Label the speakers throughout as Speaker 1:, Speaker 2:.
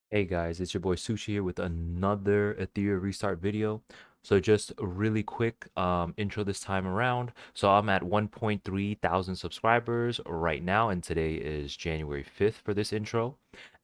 Speaker 1: Hey guys, it's your boy Sushi here with another Etheria restart video. So just a really quick intro this time around. So I'm at 1.3 thousand subscribers right now, and today is January 5th for this intro.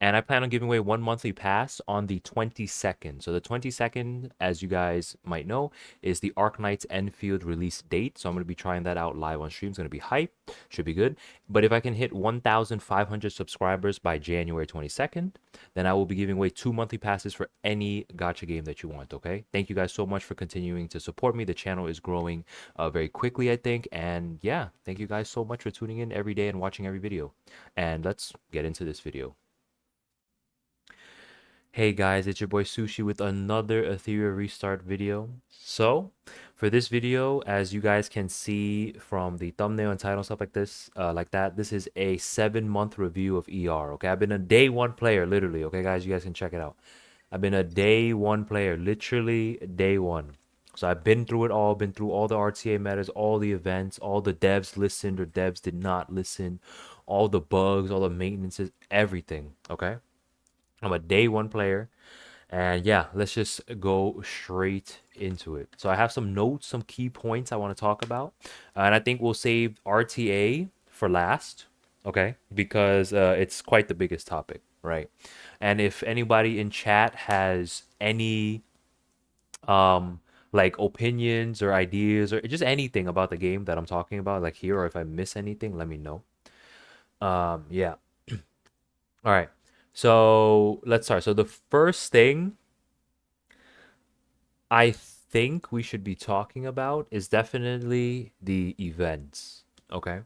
Speaker 1: And I plan on giving away one monthly pass on the 22nd. So the 22nd, as you guys might know, is the Arknights Enfield release date. So I'm going to be trying that out live on stream. It's going to be hype. Should be good. But if I can hit 1,500 subscribers by January 22nd, then I will be giving away 2 monthly passes for any gacha game that you want. Okay. Thank you guys so much for continuing to support me. The channel is growing very quickly, I think. And yeah, thank you guys so much for tuning in every day and watching every video. And let's get into this video. Hey guys, it's your boy Sushi with another Etheria restart video. So, for this video, as you guys can see from the thumbnail and title stuff like this, this is a 7 month review of ER. Okay, I've been a day one player, literally. Okay, guys, you guys can check it out. I've been a day one player, literally day one. So I've been through it all, been through all the RTA matters, all the events, all the devs listened or devs did not listen, all the bugs, all the maintenances, everything. Okay. I'm a day one player. And yeah, let's just go straight into it. So I have some notes, some key points I want to talk about. And I think we'll save RTA for last, okay? Because it's quite the biggest topic, right? And if anybody in chat has any um like opinions or ideas or just anything about the game that I'm talking about, like here, or if I miss anything, let me know. Yeah. All right. So let's start. So the first thing I think we should be talking about is definitely the events. Okay.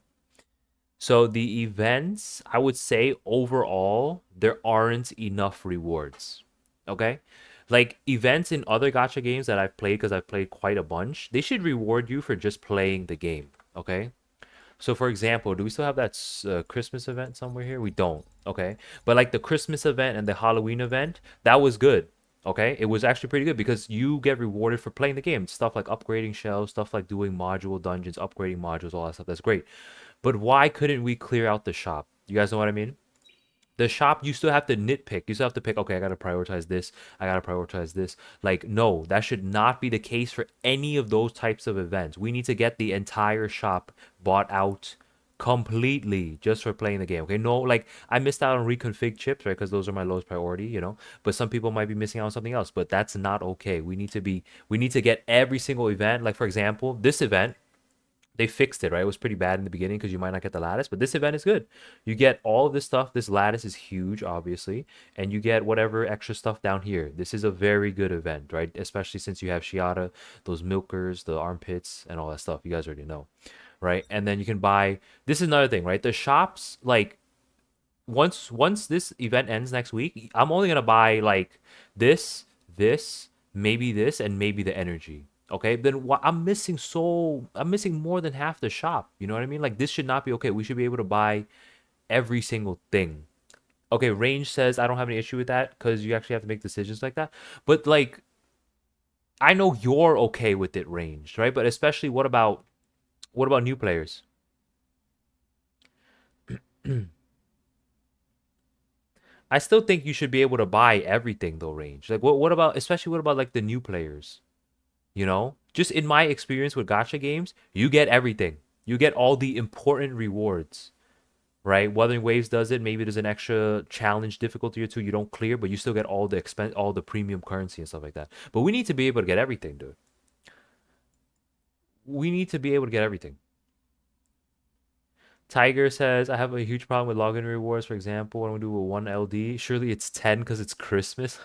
Speaker 1: So the events, I would say overall, there aren't enough rewards. Okay. Like events in other gacha games that I've played, because I've played quite a bunch, they should reward you for just playing the game. Okay. So for example, do we still have that Christmas event somewhere here? We don't. Okay. But like the Christmas event and the Halloween event, that was good. Okay. It was actually pretty good because you get rewarded for playing the game. Stuff like upgrading shells, stuff like doing module dungeons, upgrading modules, all that stuff. That's great. But why couldn't we clear out the shop? You guys know what I mean? The shop, you still have to nitpick. You still have to pick, okay, I gotta prioritize this, I gotta prioritize this. Like, no, that should not be the case for any of those types of events. We need to get the entire shop bought out completely just for playing the game. Okay, no, like I missed out on reconfig chips, right? Because those are my lowest priority. But some people might be missing out on something else, but that's not okay. We need to get every single event. Like, for example, this event, they fixed it, right? It was pretty bad in the beginning because you might not get the lattice, but this event is good. You get all of this stuff. This lattice is huge, obviously, and you get whatever extra stuff down here. This is a very good event, right? Especially since you have Shiata, those milkers, the armpits, and all that stuff. You guys already know, right? And then you can buy. This is another thing, right? The shops, like once this event ends next week, I'm only gonna buy like this, maybe this, and maybe the energy. Okay, then what I'm missing more than half the shop. You know what I mean? Like this should not be okay. We should be able to buy every single thing. Okay, range says I don't have any issue with that because you actually have to make decisions like that. But like I know you're okay with it ranged, right? But especially what about new players? I still think you should be able to buy everything though, range. Like what about like the new players? Just in my experience with gacha games, you get everything. You get all the important rewards, right? Wuthering Waves does it. Maybe there's an extra challenge difficulty or two you don't clear, but you still get all the premium currency and stuff like that. But we need to be able to get everything, dude. We need to be able to get everything. Tiger says, I have a huge problem with login rewards. For example, when we do a 1 LD, surely it's 10 because it's Christmas.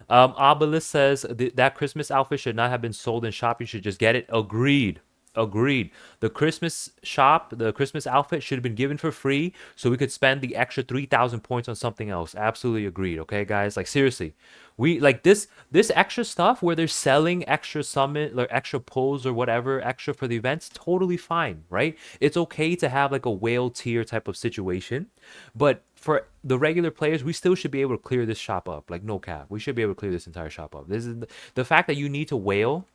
Speaker 1: Obelisk says that Christmas outfit should not have been sold in shop. You should just get it. Agreed. Agreed. The Christmas shop, the Christmas outfit should have been given for free so we could spend the extra 3,000 points on something else. Absolutely agreed. Okay, guys? Like, seriously. We like this extra stuff where they're selling extra summit or extra pulls or whatever extra for the events, totally fine, right? It's okay to have like a whale tier type of situation, but for the regular players, we still should be able to clear this shop up. Like no cap, we should be able to clear this entire shop up. This is the fact that you need to whale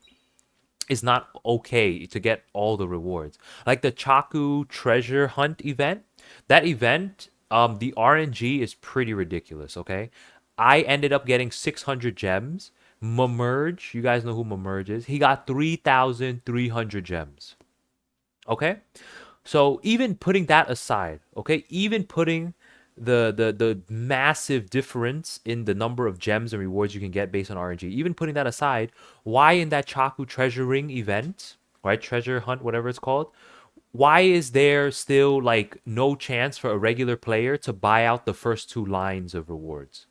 Speaker 1: is not okay to get all the rewards. Like the Chaku treasure hunt event, that event The RNG is pretty ridiculous, okay? I ended up getting 600 gems. Mamerge, you guys know who Mamerge is. He got 3,300 gems. Okay? So even putting that aside, okay, even putting the massive difference in the number of gems and rewards you can get based on RNG, even putting that aside, why in that Chaku treasure ring event, right, treasure hunt, whatever it's called, why is there still like no chance for a regular player to buy out the first two lines of rewards?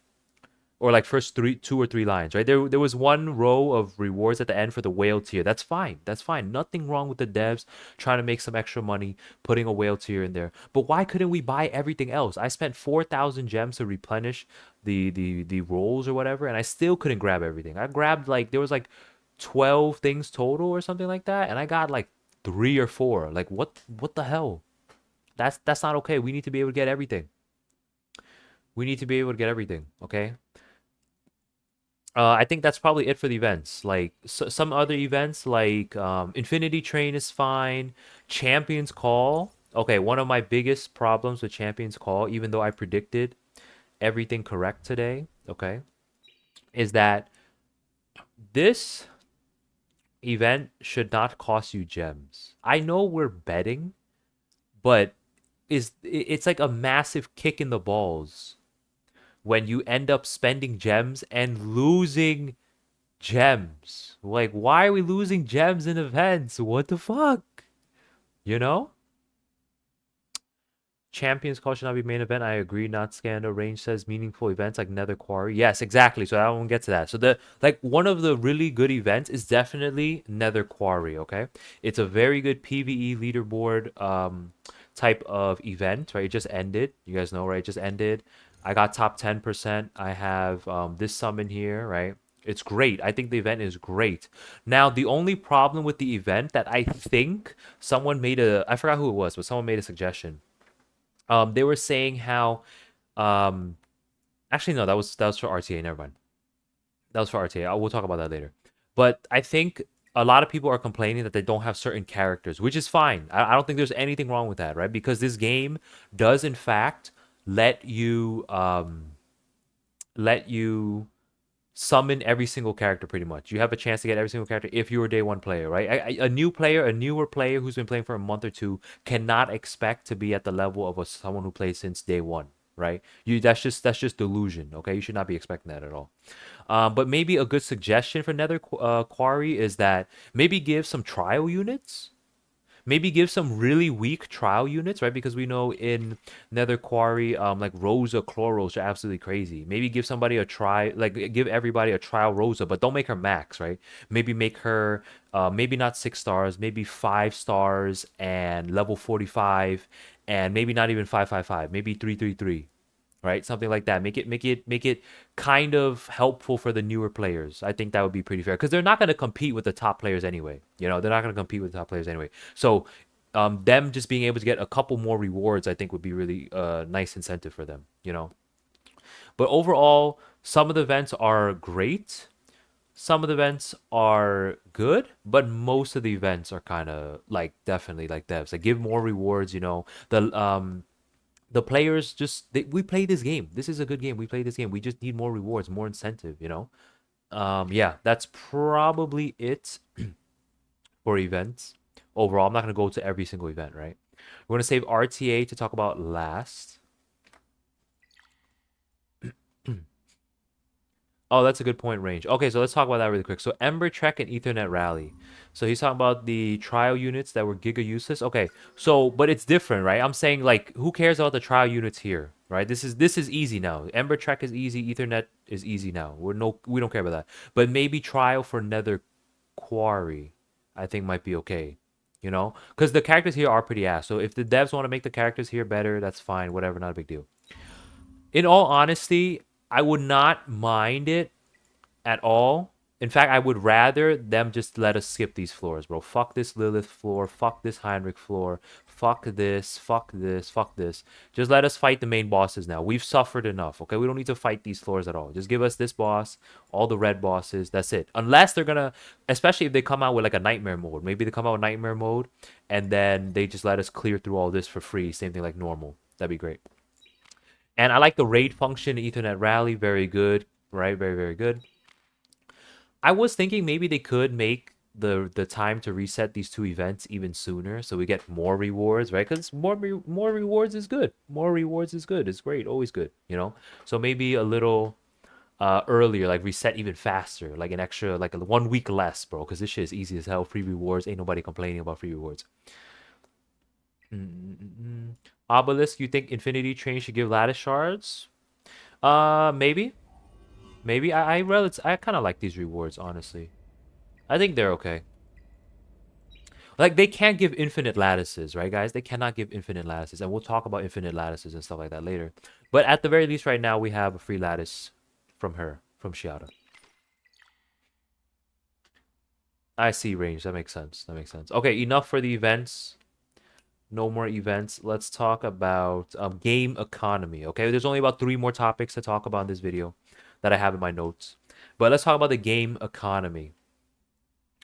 Speaker 1: Or like first two or three lines, right? There was one row of rewards at the end for the whale tier. That's fine. That's fine. Nothing wrong with the devs trying to make some extra money, putting a whale tier in there. But why couldn't we buy everything else? I spent 4,000 gems to replenish the rolls or whatever, and I still couldn't grab everything. I grabbed like there was like 12 things total or something like that, and I got like three or four. Like what the hell? That's not okay. We need to be able to get everything. We need to be able to get everything, okay? I think that's probably it for the events. Like some other events, like Infinity Train is fine. Champions Call. Okay, one of my biggest problems with Champions Call, even though I predicted everything correct today, okay, is that this event should not cost you gems. I know we're betting, but it's like a massive kick in the balls when you end up spending gems and losing gems. Like, why are we losing gems in events? What the fuck? You know? Champions Call should not be main event. I agree. Not Scandal. Range says meaningful events like Nether Quarry. Yes, exactly. So I won't get to that. So the like one of the really good events is definitely Nether Quarry. Okay, it's a very good PVE leaderboard type of event. Right, it just ended. You guys know, right? It just ended. I got top 10%. I have this summon here. Right. It's great. I think the event is great. Now, the only problem with the event that I think someone made I forgot who it was, but someone made a suggestion. They were saying how, um, actually no, that was for RTA. Never mind. That was for RTA. We'll talk about that later. But I think a lot of people are complaining that they don't have certain characters, which is fine. I don't think there's anything wrong with that, right? Because this game does in fact let you let you summon every single character pretty much. You have a chance to get every single character if you're a day one player, right? A new player, a newer player who's been playing for a month or two cannot expect to be at the level of someone who plays since day one, right? You that's just delusion, okay? You should not be expecting that at all. But maybe a good suggestion for Nether Quarry is that maybe give some trial units, maybe give some really weak trial units, right? Because we know in Nether Quarry, like Rosa Chloros are absolutely crazy. Maybe give somebody a try, like give everybody a trial Rosa, but don't make her max, right? Maybe make her, maybe not 6 stars, maybe 5 stars and level 45, and maybe not even 555, maybe 333, right? Something like that. Make it kind of helpful for the newer players. I think that would be pretty fair because they're not going to compete with the top players anyway. You know, they're not going to compete with the top players anyway. So, them just being able to get a couple more rewards, I think, would be really nice incentive for them. You know, but overall, some of the events are great. Some of the events are good, but most of the events are kind of like definitely like devs. Like give more rewards. You know, the players we play this game. This is a good game. We play this game. We just need more rewards, more incentive, you know? Yeah, that's probably it for events. Overall, I'm not gonna go to every single event, right? We're gonna save RTA to talk about last. Oh, that's a good point, range. Okay, so let's talk about that really quick. So Ember Trek and Ethernet Rally. So he's talking about the trial units that were giga useless. Okay, so but it's different, right? I'm saying like, who cares about the trial units here, right? This is easy now. Ember Trek is easy. Ethernet is easy now. We don't care about that. But maybe trial for Nether Quarry, I think might be okay. You know, because the characters here are pretty ass. So if the devs want to make the characters here better, that's fine. Whatever, not a big deal. In all honesty, I would not mind it at all. In fact, I would rather them just let us skip these floors, bro. Fuck this Lilith floor. Fuck this Heinrich floor. Fuck this. Fuck this. Fuck this. Just let us fight the main bosses now. We've suffered enough, okay? We don't need to fight these floors at all. Just give us this boss, all the red bosses. That's it. Unless they're gonna, especially if they come out with like a nightmare mode. Maybe they come out with nightmare mode and then they just let us clear through all this for free. Same thing like normal. That'd be great. And I like the raid function, Ethernet Rally, very good, right? Very, very good. I was thinking maybe they could make the time to reset these two events even sooner, so we get more rewards, right? Because more rewards is good. More rewards is good. It's great, always good, you know. So maybe a little earlier, like reset even faster, like an extra, like a 1 week less, bro. Because this shit is easy as hell. Free rewards, ain't nobody complaining about free rewards. Mm-mm-mm. Obelisk, you think Infinity Train should give lattice shards? Maybe, maybe. I kind of like these rewards, honestly. I think they're okay. Like they can't give infinite lattices, right, guys? They cannot give infinite lattices, and we'll talk about infinite lattices and stuff like that later. But at the very least, right now we have a free lattice from her, from Shiata. I see range. That makes sense. That makes sense. Okay, enough for the events. No more events. Let's talk about game economy. Okay, there's only about 3 more topics to talk about in this video that I have in my notes. But let's talk about the game economy.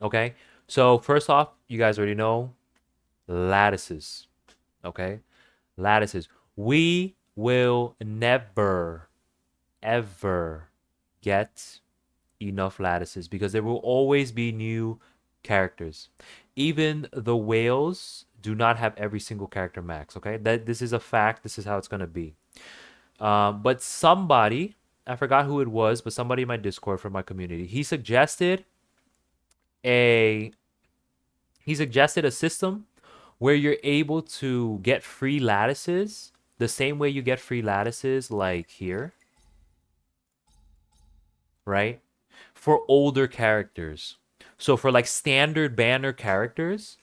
Speaker 1: Okay, so first off, you guys already know lattices. Okay, lattices. We will never, ever get enough lattices because there will always be new characters. Even the whales do not have every single character max. Okay, that this is a fact. This is how it's gonna be. But somebody, I forgot who it was, but somebody in my Discord from my community, a he suggested a system where you're able to get free lattices the same way you get free lattices like here, right? For older characters. So for like standard banner characters,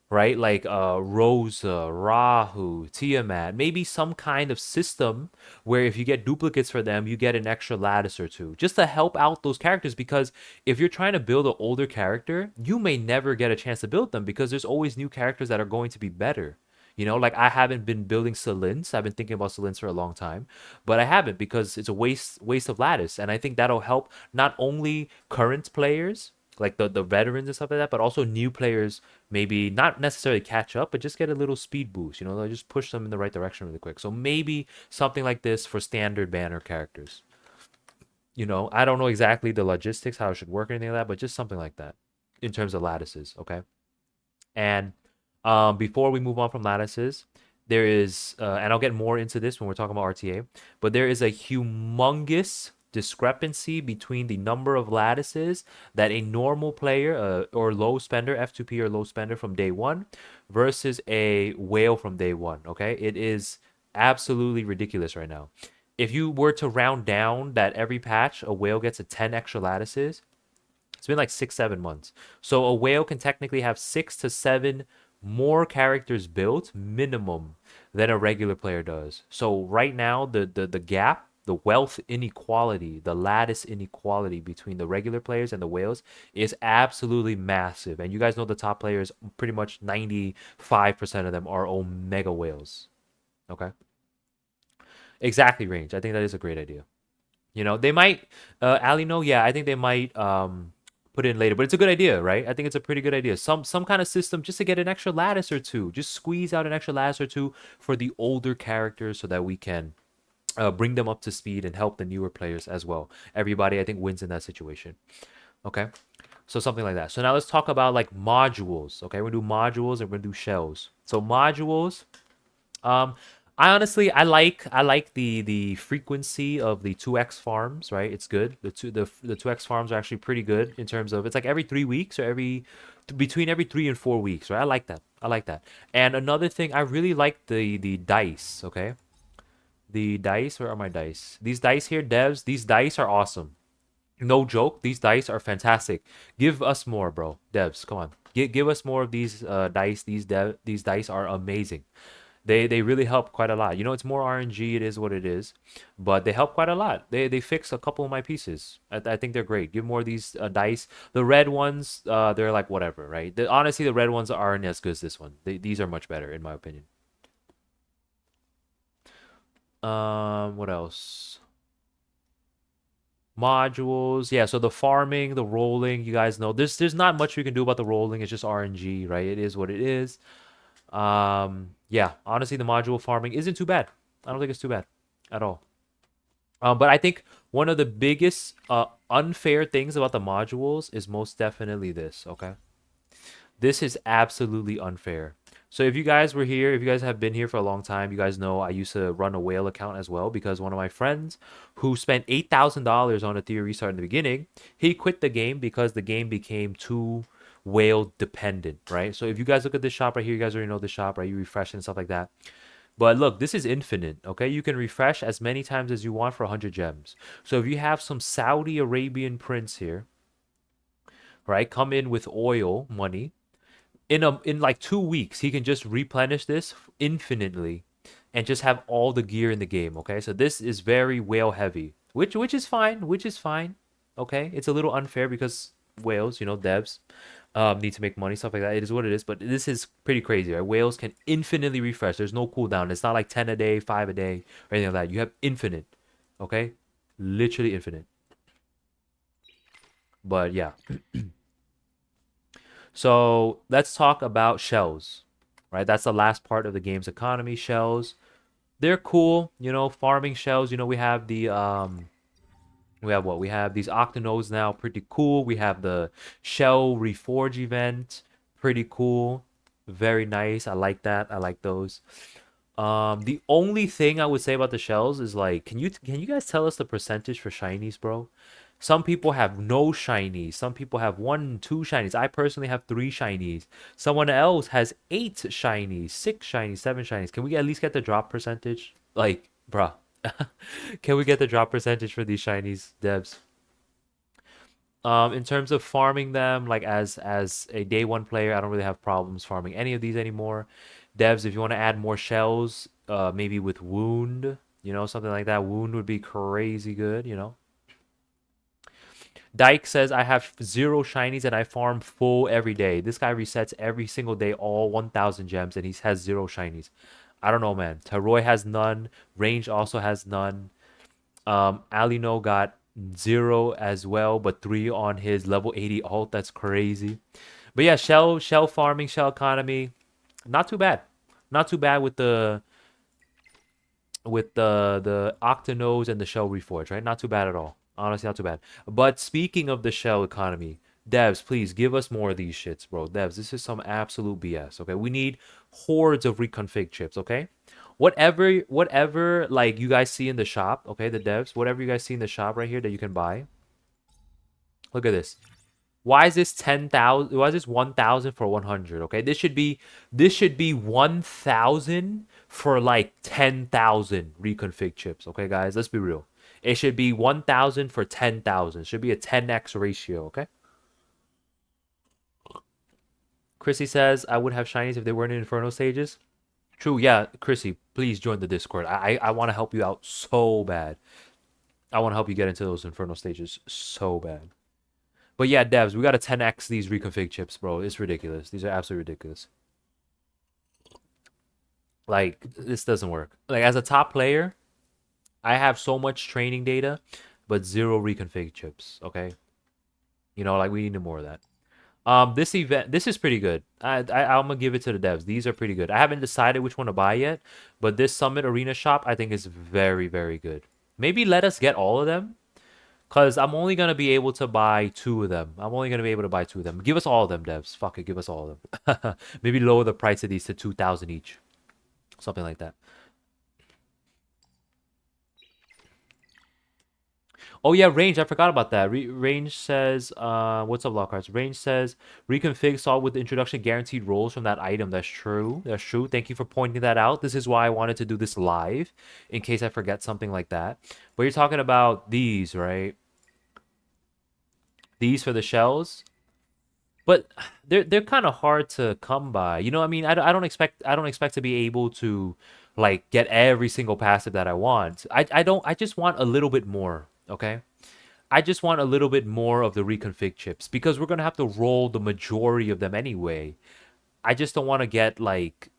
Speaker 1: right? Like Rosa, Rahu, Tiamat, maybe some kind of system where if you get duplicates for them, you get an extra lattice or two, just to help out those characters. Because if you're trying to build an older character, you may never get a chance to build them because there's always new characters that are going to be better. You know, like I haven't been building Selins. I've been thinking about Selins for a long time, but I haven't because it's a waste of lattice. And I think that'll help not only current players, like the veterans and stuff like that, but also new players maybe not necessarily catch up, but just get a little speed boost. You know, they'll just push them in the right direction really quick. So maybe something like this for standard banner characters. You know, I don't know exactly the logistics, how it should work or anything like that, but just something like that in terms of lattices. Okay. And before we move on from lattices, there is, and I'll get more into this when we're talking about RTA, but there is a humongous discrepancy between the number of lattices that a normal player or low spender, F2P or low spender from day one versus a whale from day one. Okay. It is absolutely ridiculous right now. If you were to round down that every patch, a whale gets a 10 extra lattices, it's been like 6, 7 months. So a whale can technically have 6 to 7 more characters built minimum than a regular player does. So right now the gap, the wealth inequality, the lattice inequality between the regular players and the whales is absolutely massive. And you guys know the top players, pretty much 95% of them are omega whales. Okay. Exactly, range. I think that is a great idea. You know, they might Ali no, yeah, I think they might put it in later, but it's a good idea, right? I think it's a pretty good idea. Some kind of system just to get an extra lattice or two. Just squeeze out an extra lattice or two for the older characters so that we can bring them up to speed and help the newer players as well. Everybody I think wins in that situation. Okay? So something like that. So now let's talk about like modules. Okay, we're gonna do modules and we're gonna do shells. So modules, um, I like the frequency of the 2x farms, right? It's good. The 2x farms are actually pretty good in terms of it's like every 3 weeks or between every 3 and 4 weeks, right? I like that. I like that. And another thing, I really like the dice, okay? The dice, where are my dice? These dice here, devs, these dice are awesome. No joke, these dice are fantastic. Give us more, bro. Devs, come on. Give us more of these dice. These dice are amazing. They really help quite a lot. You know, it's more RNG. It is what it is, but they help quite a lot. They fix a couple of my pieces. I think they're great. Give more of these dice. The red ones, they're like whatever, right? Honestly, the red ones aren't as good as this one. These are much better in my opinion. What else? Modules. Yeah, so the farming, the rolling, you guys know. There's not much we can do about the rolling. It's just RNG, right? It is what it is. Yeah, honestly, the module farming isn't too bad. I don't think it's too bad. at all. But I think one of the biggest unfair things about the modules is most definitely this. Okay, this is absolutely unfair. So if you guys were here, if you guys have been here for a long time, you guys know I used to run a whale account as well because one of my friends who spent $8,000 on Etheria restart in the beginning, he quit the game because the game became too whale dependent, right? So if you guys look at this shop right here, you guys already know the shop, right? You refresh and stuff like that. But look, this is infinite, okay? You can refresh as many times as you want for 100 gems. So if you have some Saudi Arabian prince here, right, come in with oil money, in like 2 weeks he can just replenish this infinitely and just have all the gear in the game. Okay, so this is very whale heavy, which is fine, okay. It's a little unfair because whales, devs need to make money, stuff like that. It is what it is, but this is pretty crazy, right? Whales can infinitely refresh. There's no cooldown. It's not like 10 a day, 5 a day, or anything like that. You have infinite. Okay, literally infinite. But yeah, so let's talk about shells, right? That's the last part of the game's economy. Shells, they're cool, farming shells. We have what? We have these octanodes now, pretty cool. We have the shell reforge event, pretty cool. Very nice. I like that. I like those. The only thing I would say about the shells is like, can you guys tell us the percentage for shinies, bro? Some people have no shinies. Some people have one, two shinies. I personally have three shinies. Someone else has eight shinies, six shinies, seven shinies. Can we at least get the drop percentage? Like, bruh, can we get the drop percentage for these shinies, devs? In terms of farming them, like as a day one player, I don't really have problems farming any of these anymore. Devs, if you want to add more shells, maybe with wound, something like that. Wound would be crazy good. Dyke says I have zero shinies and I farm full every day. This guy resets every single day, all 1,000 gems, and he has zero shinies. I don't know, man. Taroy has none. Range also has none. Alino got zero as well, but three on his level 80 alt. That's crazy. But yeah, shell farming, shell economy, not too bad. Not too bad with the octanodes and the shell reforge, right? Not too bad at all. Honestly, not too bad. But speaking of the shell economy, devs, please give us more of these shits, bro. Devs, this is some absolute BS. Okay, we need hordes of reconfig chips. Okay, whatever, like you guys see in the shop. Okay, the devs, whatever you guys see in the shop right here that you can buy. Look at this. Why is this 10,000? Why is this 1,000 for 100? Okay, this should be 1,000 for like 10,000 reconfig chips. Okay, guys, let's be real. It should be 1,000 for 10,000. Should be a 10x ratio. Okay. Chrissy says I would have shinies if they weren't in Inferno stages. True. Yeah, Chrissy, please join the Discord. I want to help you out so bad. I want to help you get into those Inferno stages so bad. But yeah, devs, we gotta 10x these reconfig chips, bro. It's ridiculous. These are absolutely ridiculous. Like, this doesn't work. Like, as a top player, I have so much training data, but zero reconfig chips. Okay, like we need more of that. This event, this is pretty good. I'm gonna give it to the devs. These are pretty good. I haven't decided which one to buy yet, but this Summit Arena shop I think is very, very good. Maybe let us get all of them. Because I'm only going to be able to buy two of them. I'm only going to be able to buy two of them. Give us all of them, devs. Fuck it, give us all of them. Maybe lower the price of these to 2,000 each. Something like that. Oh, yeah, Range. I forgot about that. Range says, what's up, Lockharts? Range says, reconfig saw with the introduction guaranteed rolls from that item. That's true. That's true. Thank you for pointing that out. This is why I wanted to do this live, in case I forget something like that. But you're talking about these, right? These for the shells. But they're kind of hard to come by. You know what I mean? I don't expect to be able to like get every single passive that I want. I just want a little bit more, okay? I just want a little bit more of the reconfig chips because we're going to have to roll the majority of them anyway. I just don't want to get like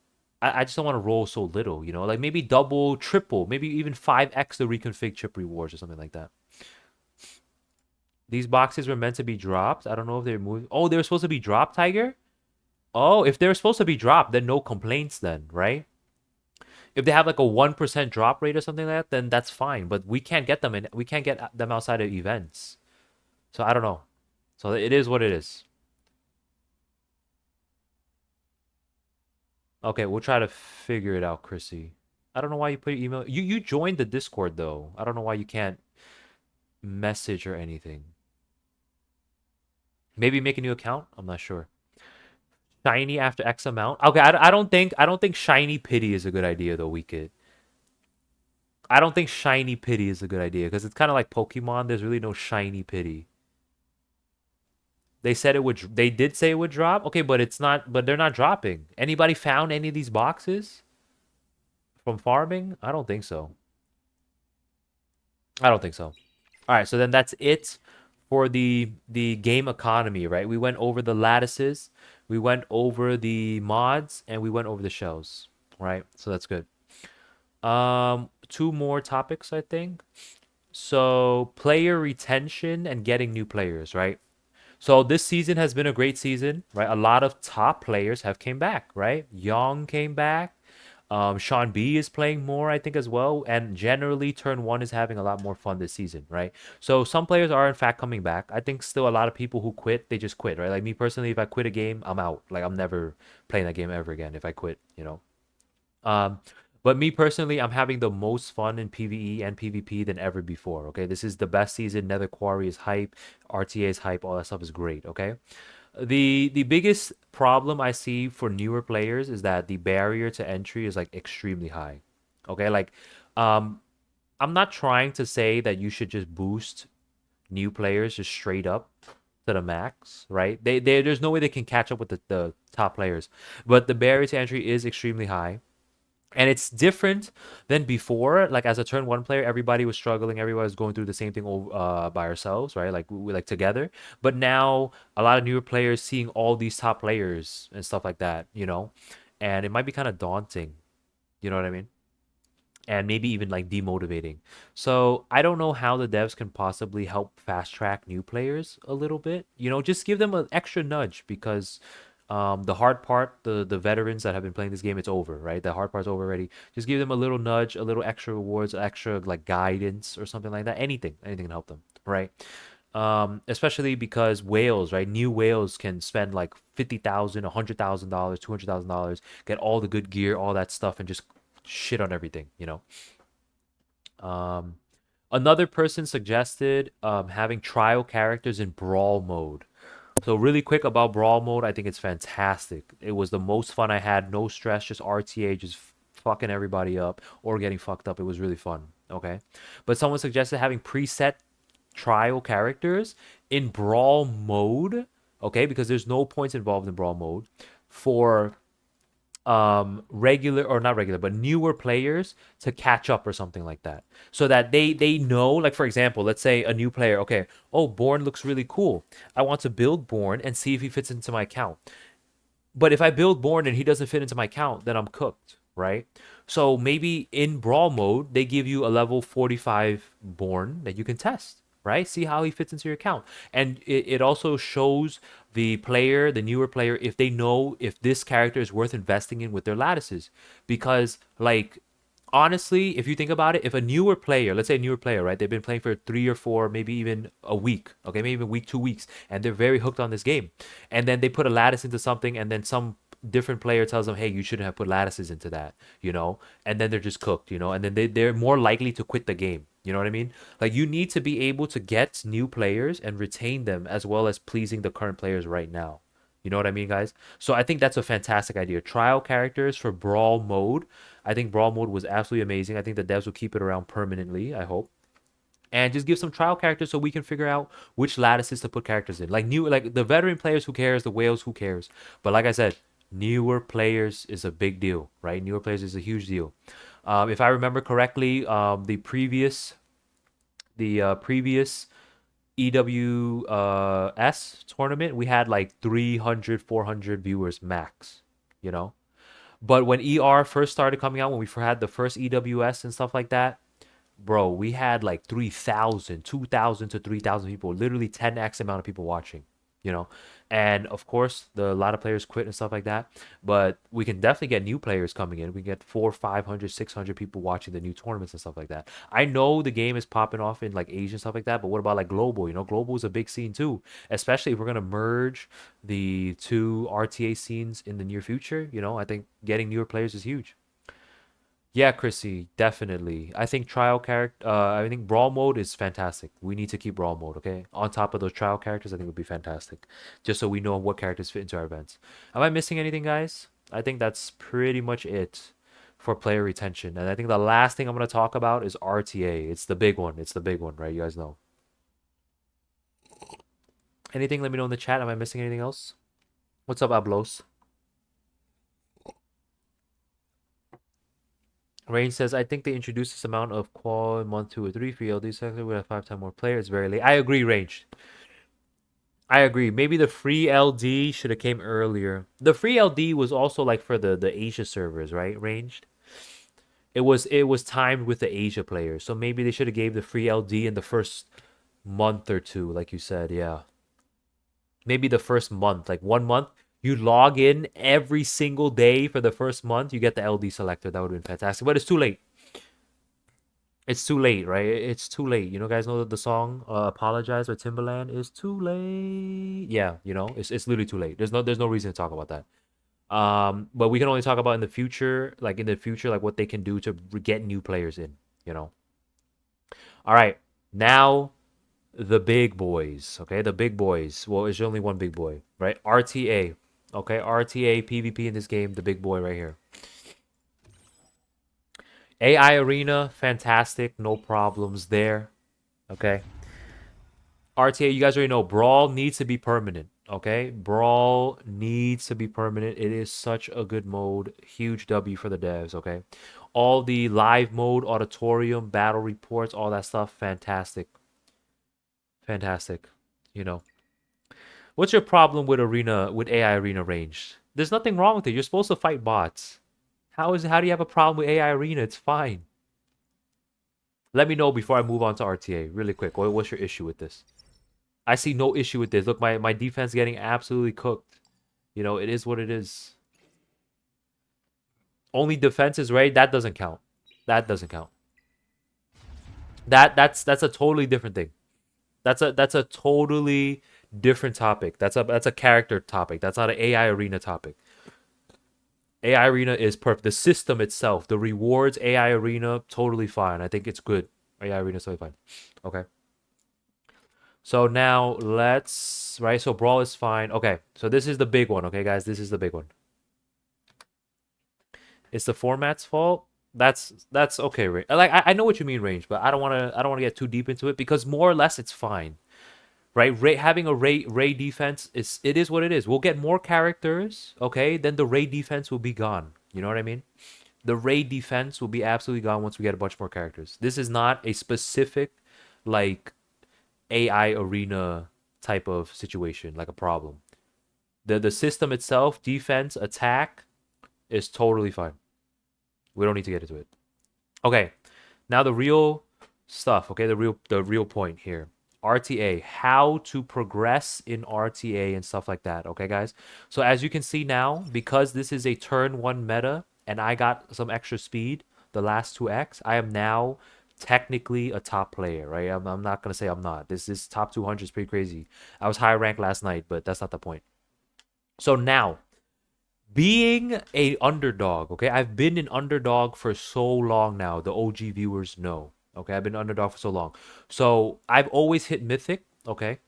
Speaker 1: I just don't want to roll so little, Like maybe double, triple, maybe even 5x the reconfig chip rewards or something like that. These boxes were meant to be dropped. I don't know if they're moving. Oh, they were supposed to be dropped, Tiger? Oh, if they're supposed to be dropped, then no complaints then, right? If they have like a 1% drop rate or something like that, then that's fine. But we can't get them in. We can't get them outside of events. So I don't know. So it is what it is. Okay, we'll try to figure it out, Chrissy. I don't know why you put your email. You joined the Discord though. I don't know why you can't message or anything. Maybe make a new account. I'm not sure. Shiny after X amount. Okay, I don't think shiny pity is a good idea though. We could. I don't think shiny pity is a good idea because it's kind of like Pokemon. There's really no shiny pity. They said it would. They did say it would drop. Okay, but it's not. But they're not dropping. Anybody found any of these boxes from farming? I don't think so. I don't think so. All right, so then that's it for the game economy, right? We went over the lattices, we went over the mods, and we went over the shells, right? So that's good. Two more topics, I think. So player retention and getting new players, right? So this season has been a great season, right? A lot of top players have came back, right? Young came back. Sean B is playing more, I think, as well. And generally, Turn 1 is having a lot more fun this season, right? So some players are, in fact, coming back. I think still a lot of people who quit, they just quit, right? Like me personally, if I quit a game, I'm out. Like I'm never playing that game ever again if I quit, you know? Um, but me personally, I'm having the most fun in PvE and PvP than ever before, okay? This is the best season. Nether Quarry is hype. RTA is hype. All that stuff is great, okay? The biggest problem I see for newer players is that the barrier to entry is like extremely high. Okay, like um I'm not trying to say that you should just boost new players just straight up to the max, right? There's no way they can catch up with the top players. But the barrier to entry is extremely high. And it's different than before. Like as a turn one player, everybody was struggling. Everybody was going through the same thing by ourselves, right? Like we like together. But now a lot of newer players seeing all these top players and stuff like that, and it might be kind of daunting. You know what I mean? And maybe even like demotivating. So I don't know how the devs can possibly help fast track new players a little bit. Just give them an extra nudge because the hard part, the veterans that have been playing this game, it's over, right? The hard part's over already. Just give them a little nudge, a little extra rewards, extra like guidance or something like that. Anything can help them, right? Especially because whales, right? New whales can spend like 50,000, $100,000, $200,000, get all the good gear, all that stuff, and just shit on everything. Um, Another person suggested having trial characters in brawl mode. So really quick about brawl mode, I think it's fantastic. It was the most fun I had. No stress, just RTA, just fucking everybody up or getting fucked up. It was really fun. Okay, but someone suggested having preset trial characters in brawl mode. Okay, because there's no points involved in brawl mode for regular or not regular but newer players to catch up or something like that, so that they know, like for example, let's say a new player, okay, oh, Born looks really cool, I want to build Born and see if he fits into my account. But if I build Born and he doesn't fit into my account, then I'm cooked, right? So maybe in brawl mode they give you a level 45 Born that you can test, right? See how he fits into your account. And it also shows the player, the newer player, if they know if this character is worth investing in with their lattices. Because like honestly, if you think about it, if a newer player, let's say a newer player, right, they've been playing for 3 or 4, maybe even a week, okay, maybe even a week, 2 weeks, and they're very hooked on this game, and then they put a lattice into something, and then some different player tells them, hey, you shouldn't have put lattices into that, and then they're just cooked, and then they're more likely to quit the game. You know what I mean? Like you need to be able to get new players and retain them as well as pleasing the current players right now. You know what I mean, guys? So I think that's a fantastic idea. Trial characters for Brawl mode. I think Brawl mode was absolutely amazing. I think the devs will keep it around permanently, I hope. And just give some trial characters so we can figure out which lattices to put characters in. Like the veteran players, who cares? The whales, who cares? But like I said, newer players is a big deal, right? Newer players is a huge deal. If I remember correctly, the previous EWS tournament, we had like 300, 400 viewers max, you know? But when ER first started coming out, when we had the first EWS and stuff like that, bro, we had like 3,000, 2,000 to 3,000 people, literally 10x amount of people watching. you know. And of course, a lot of players quit and stuff like that. But we can definitely get new players coming in. We get 400, 500, 600 people watching the new tournaments and stuff like that. I know the game is popping off in like Asia and stuff like that, but what about like global? You know, global is a big scene too, especially if we're gonna merge the two RTA scenes in the near future. You know, I think getting newer players is huge. Yeah, Chrissy, definitely. I think trial character. I think brawl mode is fantastic. We need to keep brawl mode, okay? On top of those trial characters, I think would be fantastic, just so we know what characters fit into our events. Am I missing anything, guys? I think that's pretty much it for player retention. And I think the last thing I'm gonna talk about is RTA. It's the big one. It's the big one, right? You guys know. Anything? Let me know in the chat. Am I missing anything else? What's up, Ablos? Rain says, I think they introduced this amount of qual in month 2 or 3 for ELD sector. We have 5 times more players. Very late. I agree, Range. I agree. Maybe the free LD should have came earlier. The free LD was also like for the Asia servers, right? Ranged. It was timed with the Asia players. So maybe they should have gave the free LD in the first month or two, like you said. Yeah. Maybe the first month, like 1 month. You log in every single day for the first month, you get the LD selector. That would have been fantastic. But it's too late. It's too late, right? It's too late. You know, guys know the song "Apologize" by Timbaland is too late. Yeah, you know, it's literally too late. There's no reason to talk about that. But we can only talk about in the future, like what they can do to get new players in. You know. All right, now the big boys. Okay, the big boys. Well, it's only one big boy, right? RTA. Okay, RTA PvP in this game, the big boy right here. AI Arena, fantastic, no problems there. Okay. RTA, you guys already know Brawl needs to be permanent. Okay, Brawl needs to be permanent. It is such a good mode. Huge W for the devs. Okay, all the live mode, auditorium, battle reports, all that stuff, fantastic, fantastic. You know, what's your problem with AI Arena range? There's nothing wrong with it. You're supposed to fight bots. How do you have a problem with AI Arena? It's fine. Let me know before I move on to RTA. Really quick. What's your issue with this? I see no issue with this. Look, my defense getting absolutely cooked. You know, it is what it is. Only defense is right. That doesn't count. That doesn't count. That's a totally different thing. That's a totally different topic. That's a character topic. That's not an AI arena topic. AI arena is perfect. The system itself, the rewards, AI arena, totally fine. I think it's good. AI arena is totally fine. Okay. So now let's right. So brawl is fine. Okay. So this is the big one. Okay, guys. This is the big one. It's the format's fault. That's okay, Range. Like I know what you mean, Range, but I don't wanna get too deep into it because more or less it's fine, right? Having a Ray defense is what it is. We'll get more characters, okay? Then the Ray defense will be gone. You know what I mean? The Ray defense will be absolutely gone once we get a bunch more characters. This is not a specific like AI arena type of situation, like a problem. The system itself, defense, attack, is totally fine. We don't need to get into it. Okay, now the real stuff. Okay, the real point here. RTA, how to progress in RTA and stuff like that. Okay, guys. So as you can see now, because this is a turn one meta, and I got some extra speed, the last 2x, I am now technically a top player, right? I'm not gonna say I'm not. This top 200 is pretty crazy. I was high ranked last night, but that's not the point. So now being a underdog, okay? I've been an underdog for so long now. The OG viewers know. Okay, I've been an underdog for so long. So I've always hit mythic, okay?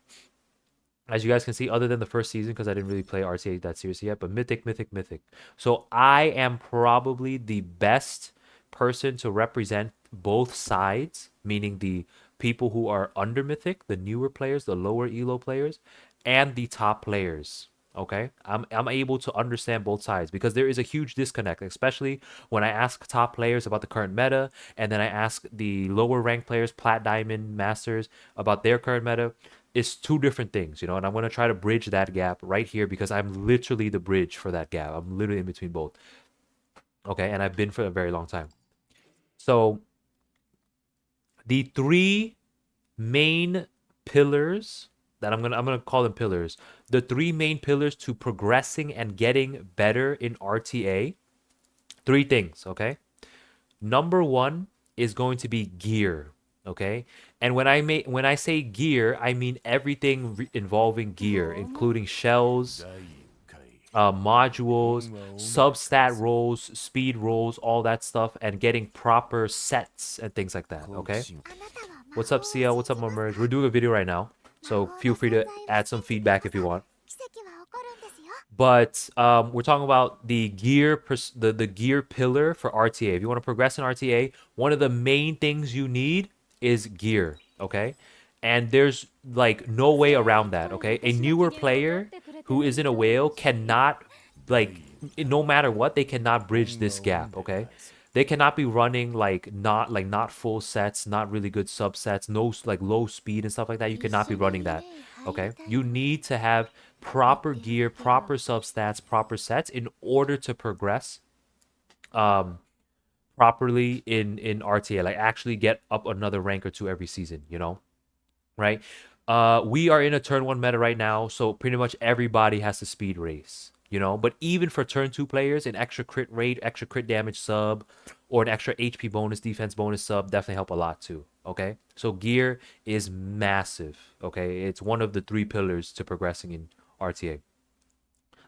Speaker 1: As you guys can see, other than the first season, because I didn't really play RCA that seriously yet, but mythic, mythic, mythic. So I am probably the best person to represent both sides, meaning the people who are under mythic, the newer players, the lower elo players, and the top players. Okay, I'm able to understand both sides because there is a huge disconnect, especially when I ask top players about the current meta, and then I ask the lower ranked players, plat, diamond, masters, about their current meta. It's two different things, you know, and I'm going to try to bridge that gap right here because I'm literally the bridge for that gap. I'm literally in between both. Okay, and I've been for a very long time. So the three main pillars that I'm gonna call them pillars. The three main pillars to progressing and getting better in RTA. Three things, okay? Number one is going to be gear, okay? And when I say gear, I mean everything involving gear, including shells, modules, substat rolls, speed rolls, all that stuff, and getting proper sets and things like that, okay? What's up, CL? What's up, Merge? We're doing a video right now, so feel free to add some feedback if you want. But we're talking about the the gear pillar for RTA. If you want to progress in RTA, one of the main things you need is gear, okay? And there's like no way around that, okay? A newer player who isn't a whale cannot, like, no matter what, they cannot bridge this gap, okay? They cannot be running not full sets, not really good subsets, no like low speed and stuff like that. You cannot be running that. Okay? You need to have proper gear, proper substats, proper sets in order to progress properly in RTA, like actually get up another rank or two every season, you know? Right? We are in a turn 1 meta right now, so pretty much everybody has to speed race, you know? But even for turn 2 players, an extra crit rate, extra crit damage sub, or an extra HP bonus, defense bonus sub definitely help a lot too, okay? So gear is massive, okay? It's one of the three pillars to progressing in RTA.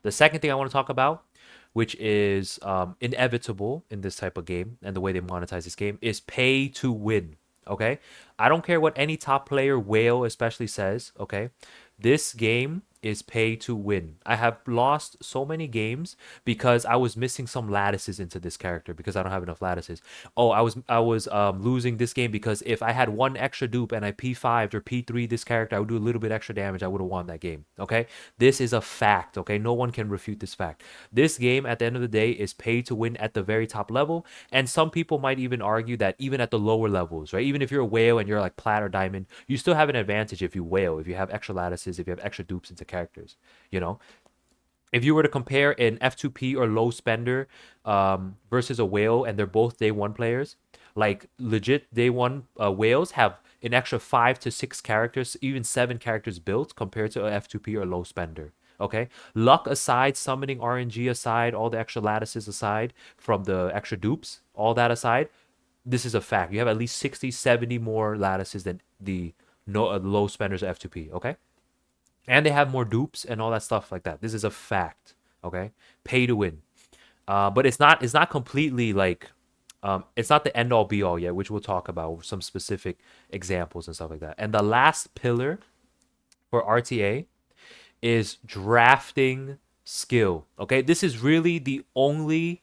Speaker 1: The second thing I want to talk about, which is inevitable in this type of game and the way they monetize this game, is pay to win. Okay, I don't care what any top player, whale especially, says. Okay, this game is pay to win. I have lost so many games because I was missing some lattices into this character because I don't have enough lattices. Oh, I was losing this game because if I had one extra dupe and I P5'd or P3 this character, I would do a little bit extra damage. I would have won that game. Okay, this is a fact. Okay, no one can refute this fact. This game at the end of the day is pay to win at the very top level, and some people might even argue that even at the lower levels, right? Even if you're a whale and you're like plat or diamond, you still have an advantage if you whale, if you have extra lattices, if you have extra dupes into characters, you know? If you were to compare an F2P or low spender versus a whale, and they're both day one players, like legit day one whales have an extra 5 to 6 characters, even 7 characters built compared to a F2P or low spender. Okay, luck aside, summoning RNG aside, all the extra lattices aside from the extra dupes, all that aside, this is a fact. You have at least 60, 70 more lattices than the no low spenders of F2P. Okay, and they have more dupes and all that stuff like that. This is a fact. Okay, pay to win. But it's not completely like it's not the end all be all yet, which we'll talk about some specific examples and stuff like that. And the last pillar for RTA is drafting skill. Okay, this is really the only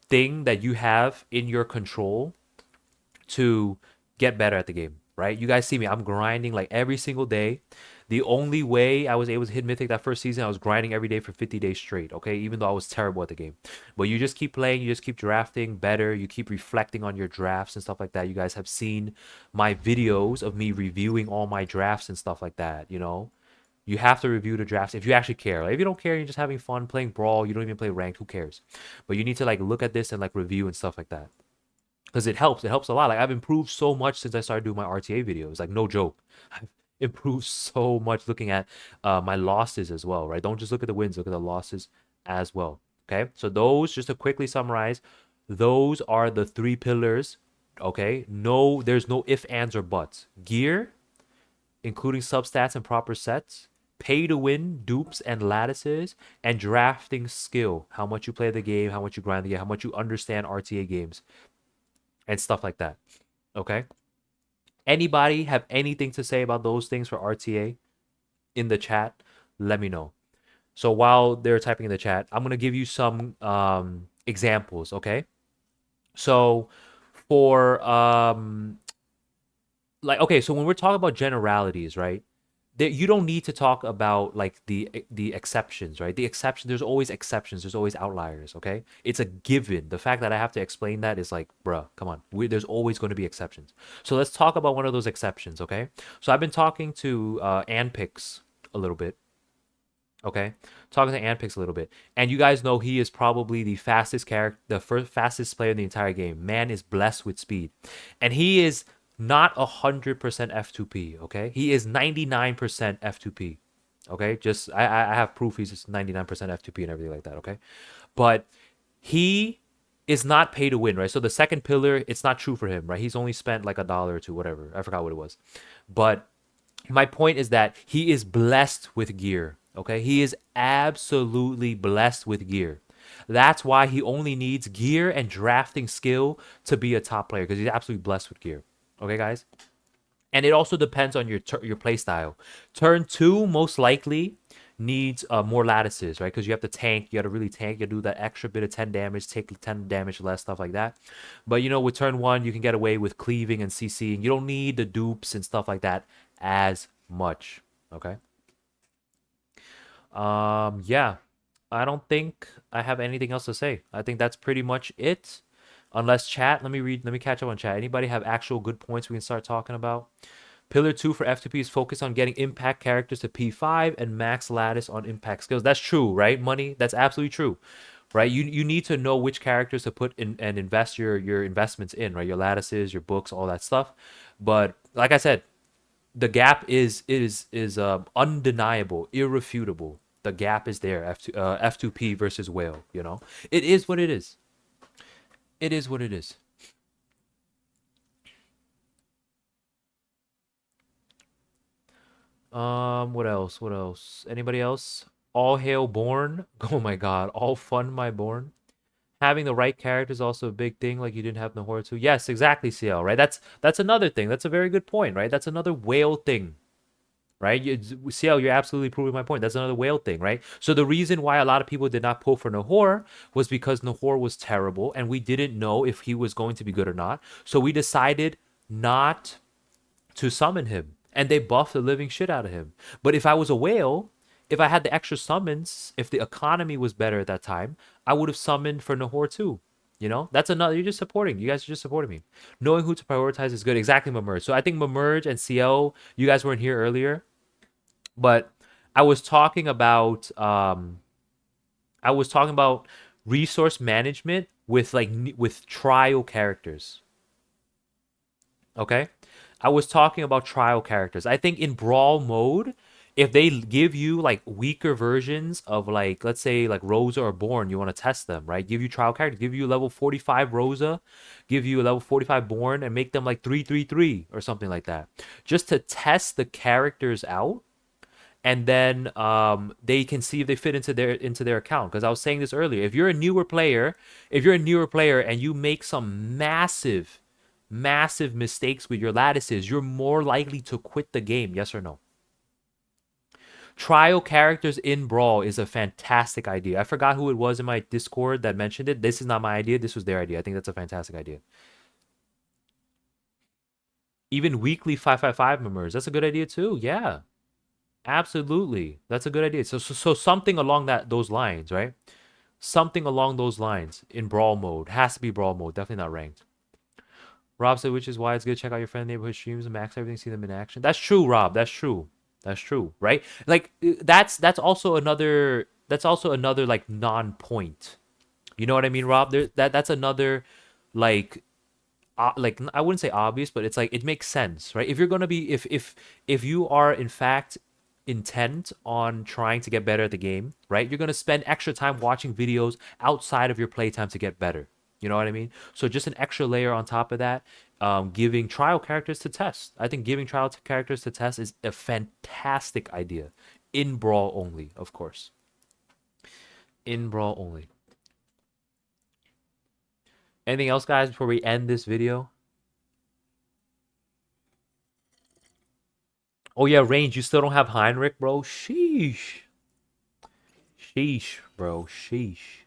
Speaker 1: thing that you have in your control to get better at the game, right? You guys see me, I'm grinding like every single day. The only way I was able to hit Mythic that first season, I was grinding every day for 50 days straight, okay? Even though I was terrible at the game. But you just keep playing, you just keep drafting better, you keep reflecting on your drafts and stuff like that. You guys have seen my videos of me reviewing all my drafts and stuff like that, you know? You have to review the drafts if you actually care. Like, if you don't care, you're just having fun playing Brawl, you don't even play ranked, who cares? But you need to like look at this and like review and stuff like that, because it helps. It helps a lot. Like, I've improved so much since I started doing my RTA videos. Like, no joke. I've improved so much looking at my losses as well, right? Don't just look at the wins, look at the losses as well. Okay, so those, just to quickly summarize, those are the three pillars. Okay, no, there's no if, ands, or buts. Gear, including substats and proper sets, pay to win, dupes and lattices, and drafting skill. How much you play the game, how much you grind the game, how much you understand RTA games, and stuff like that. Okay? Anybody have anything to say about those things for RTA in the chat? Let me know. So while they're typing in the chat, I'm gonna give you some examples. Okay? So for like, okay, so when we're talking about generalities, right? You don't need to talk about like the exceptions, right? The exception, there's always exceptions, there's always outliers. Okay, it's a given. The fact that I have to explain that is like, bruh, come on. There's always going to be exceptions. So let's talk about one of those exceptions. Okay, so I've been talking to Anpix a little bit. Okay, talking to Anpix a little bit, and you guys know he is probably the fastest character, the fastest player in the entire game. Man is blessed with speed, and he is not 100% F2P. Okay, he is 99% F2P. Okay, just I have proof he's just 99% F2P and everything like that. Okay, but he is not pay to win, right? So the second pillar, it's not true for him, right? He's only spent like $1 or two, whatever. I forgot what it was, but my point is that he is blessed with gear. Okay, he is absolutely blessed with gear. That's why he only needs gear and drafting skill to be a top player because he's absolutely blessed with gear. Okay, guys, and it also depends on your play style. Turn two most likely needs more lattices, right? Because you have to tank, you got to really tank, you do that extra bit of 10 damage, take 10 damage less, stuff like that. But with turn one, you can get away with cleaving and CCing. You don't need the dupes and stuff like that as much. Okay. Yeah. I don't think I have anything else to say. I think that's pretty much it. Unless chat, let me catch up on chat. Anybody have actual good points we can start talking about? Pillar 2 for F2P is focused on getting impact characters to P5 and max lattice on impact skills. That's true, right? Money, that's absolutely true. Right? You need to know which characters to put in and invest your investments in, right? Your lattices, your books, all that stuff. But like I said, the gap is undeniable, irrefutable. The gap is there. F2P versus whale. It is what it is. It is what it is. What else? What else? Anybody else? All hail Born. Oh my god. All fun my Born. Having the right character is also a big thing, like you didn't have Nahor too. Yes, exactly, CL, right? That's another thing. That's a very good point, right? That's another whale thing. Right? CL, you're absolutely proving my point. That's another whale thing, right? So the reason why a lot of people did not pull for Nahor was because Nahor was terrible and we didn't know if he was going to be good or not. So we decided not to summon him, and they buffed the living shit out of him. But if I was a whale, if I had the extra summons, if the economy was better at that time, I would have summoned for Nahor too. That's another. You're just supporting. You guys are just supporting me. Knowing who to prioritize is good. Exactly, Mamerge. So I think Mamerge and CL, you guys weren't here earlier, but I was talking about resource management with with trial characters. Okay. I was talking about trial characters. I think in brawl mode, if they give you like weaker versions of like, let's say like Rosa or Born, you want to test them, right? Give you trial characters, give you level 45 Rosa, give you a level 45 Born, and make them like 333 or something like that. Just to test the characters out, and then they can see if they fit into their account. Because I was saying this earlier, if you're a newer player, and you make some massive mistakes with your lattices, you're more likely to quit the game. Yes or no? Trial characters in Brawl is a fantastic idea. I forgot who it was in my Discord that mentioned it. This is not my idea. This was their idea. I think that's a fantastic idea. Even weekly 555 members. That's a good idea too. Yeah. Absolutely. That's a good idea. So something along those lines, right? Something along those lines in brawl mode. Has to be brawl mode. Definitely not ranked. Rob said, which is why it's good to check out your friend neighborhood streams and max everything, see them in action. That's true, Rob. That's true. That's true, right? Like that's also another like non-point. You know what I mean, Rob? That's another like like I wouldn't say obvious, but it's like it makes sense, right? If you're gonna be if you are in fact intent on trying to get better at the game, right? You're gonna spend extra time watching videos outside of your playtime to get better. You know what I mean? So just an extra layer on top of that, giving trial characters to test. I think giving trial characters to test is a fantastic idea. In Brawl only, of course. In Brawl only. Anything else, guys, before we end this video? Oh yeah, range. You still don't have Heinrich, bro. Sheesh. Sheesh, bro. Sheesh.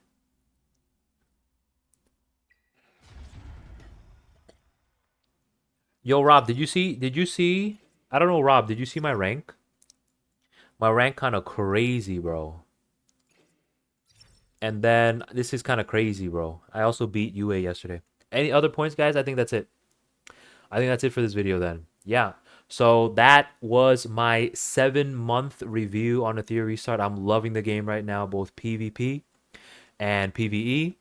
Speaker 1: Yo, Rob, did you see? I don't know, Rob, did you see my rank? My rank kind of crazy, bro. And then this is kind of crazy, bro. I also beat UA yesterday. Any other points, guys? I think that's it. I think that's it for this video then. Yeah. So that was my 7-month review on Etheria Restart. I'm loving the game right now, both PvP and PvE.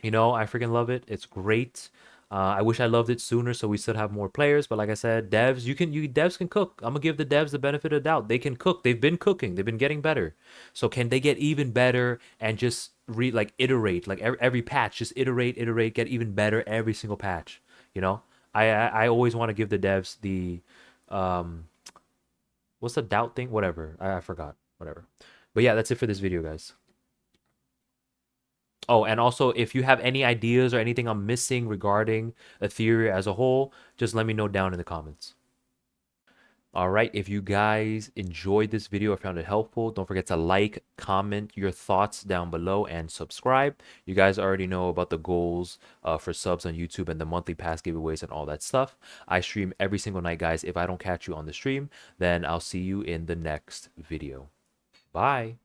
Speaker 1: I freaking love it. It's great. I wish I loved it sooner so we still have more players. But like I said, devs can cook. I'm gonna give the devs the benefit of the doubt. They can cook. They've been cooking. They've been getting better. So can they get even better and just like iterate like every patch, just iterate, get even better every single patch. You know, I always want to give the devs the um what's the doubt thing? Whatever. I forgot. Whatever. But yeah, that's it for this video, guys. Oh, and also if you have any ideas or anything I'm missing regarding Etheria as a whole, just let me know down in the comments. All right, if you guys enjoyed this video or found it helpful, don't forget to like, comment your thoughts down below, and subscribe. You guys already know about the goals for subs on YouTube and the monthly pass giveaways and all that stuff. I stream every single night, guys. If I don't catch you on the stream, then I'll see you in the next video. Bye.